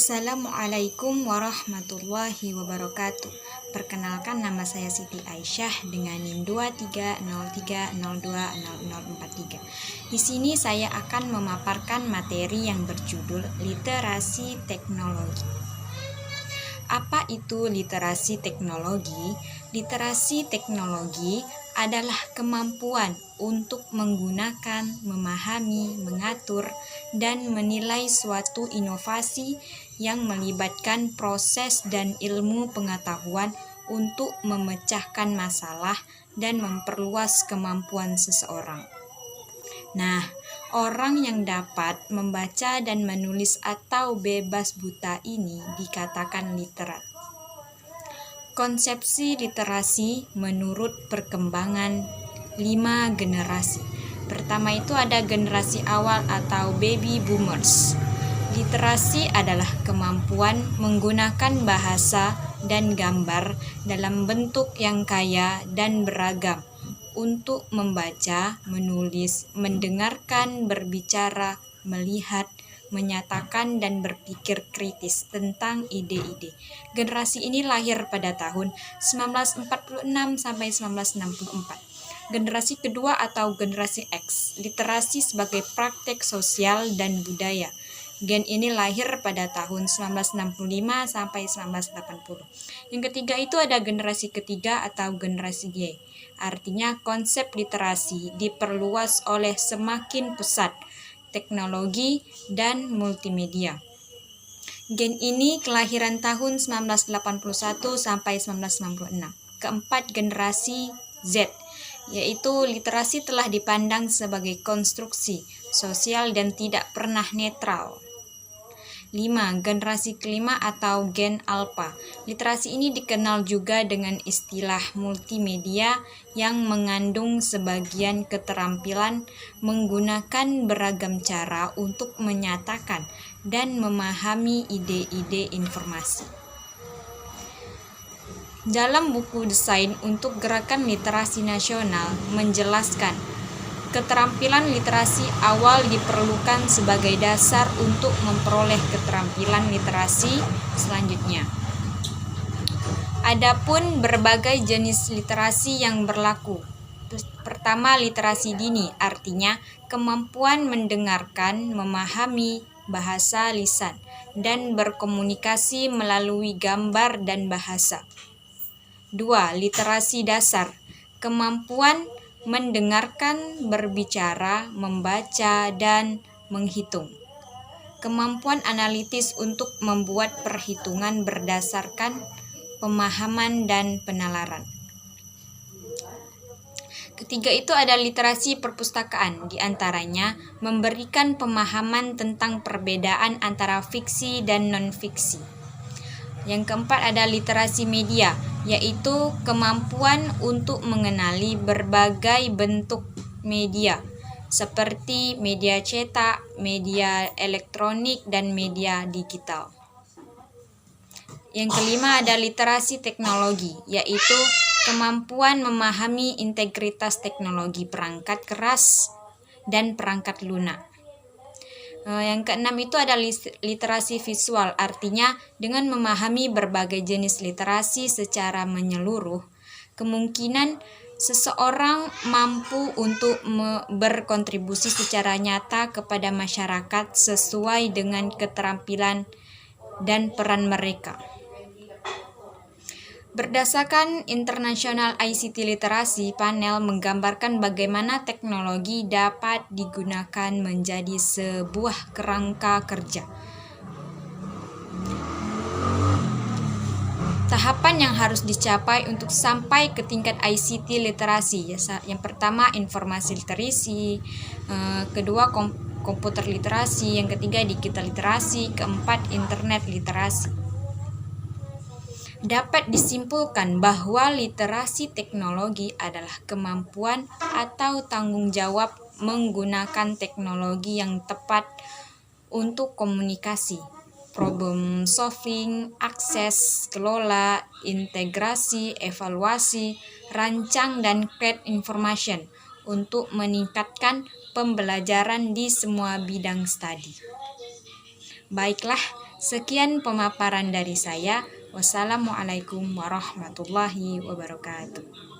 Assalamualaikum warahmatullahi wabarakatuh. Perkenalkan, nama saya Siti Aisyah dengan NIM 2303020043. Di sini saya akan memaparkan materi yang berjudul literasi teknologi. Apa itu literasi teknologi? Literasi teknologi adalah kemampuan untuk menggunakan, memahami, mengatur, dan menilai suatu inovasi yang melibatkan proses dan ilmu pengetahuan untuk memecahkan masalah dan memperluas kemampuan seseorang. Nah, orang yang dapat membaca dan menulis atau bebas buta ini dikatakan literat. Konsepsi literasi menurut perkembangan 5 generasi. Pertama itu ada generasi awal atau baby boomers. Literasi adalah kemampuan menggunakan bahasa dan gambar dalam bentuk yang kaya dan beragam untuk membaca, menulis, mendengarkan, berbicara, melihat, menyatakan, dan berpikir kritis tentang ide-ide. Generasi ini lahir pada tahun 1946 sampai 1964. Generasi kedua atau generasi X, literasi sebagai praktek sosial dan budaya. Gen ini lahir pada tahun 1965 sampai 1980. Yang ketiga itu ada generasi ketiga atau generasi Y. Artinya konsep literasi diperluas oleh semakin pesat teknologi dan multimedia. Gen ini kelahiran tahun 1981 sampai 1996. Keempat, generasi Z, yaitu literasi telah dipandang sebagai konstruksi sosial dan tidak pernah netral. 5. Generasi kelima atau gen alpha. Literasi ini dikenal juga dengan istilah multimedia yang mengandung sebagian keterampilan menggunakan beragam cara untuk menyatakan dan memahami ide-ide informasi. Dalam buku Desain untuk Gerakan Literasi Nasional menjelaskan, keterampilan literasi awal diperlukan sebagai dasar untuk memperoleh keterampilan literasi selanjutnya. Adapun berbagai jenis literasi yang berlaku. Pertama, literasi dini, artinya kemampuan mendengarkan, memahami bahasa lisan, dan berkomunikasi melalui gambar dan bahasa. 2. Literasi dasar, kemampuan mendengarkan, berbicara, membaca, dan menghitung. Kemampuan analitis untuk membuat perhitungan berdasarkan pemahaman dan penalaran. Ketiga itu ada literasi perpustakaan, diantaranya memberikan pemahaman tentang perbedaan antara fiksi dan non-fiksi. Yang keempat ada literasi media, yaitu kemampuan untuk mengenali berbagai bentuk media seperti media cetak, media elektronik, dan media digital. Yang kelima ada literasi teknologi, yaitu kemampuan memahami integritas teknologi perangkat keras dan perangkat lunak. Yang keenam itu ada literasi visual, artinya dengan memahami berbagai jenis literasi secara menyeluruh, kemungkinan seseorang mampu untuk berkontribusi secara nyata kepada masyarakat sesuai dengan keterampilan dan peran mereka. Berdasarkan International ICT Literasi, panel menggambarkan bagaimana teknologi dapat digunakan menjadi sebuah kerangka kerja. Tahapan yang harus dicapai untuk sampai ke tingkat ICT literasi. Yang pertama, informasi literasi, kedua komputer literasi, yang ketiga digital literasi, keempat internet literasi. Dapat disimpulkan bahwa literasi teknologi adalah kemampuan atau tanggung jawab menggunakan teknologi yang tepat untuk komunikasi, problem solving, akses, kelola, integrasi, evaluasi, rancang, dan create information untuk meningkatkan pembelajaran di semua bidang studi. Baiklah, Sekian pemaparan dari saya. Wassalamualaikum warahmatullahi wabarakatuh.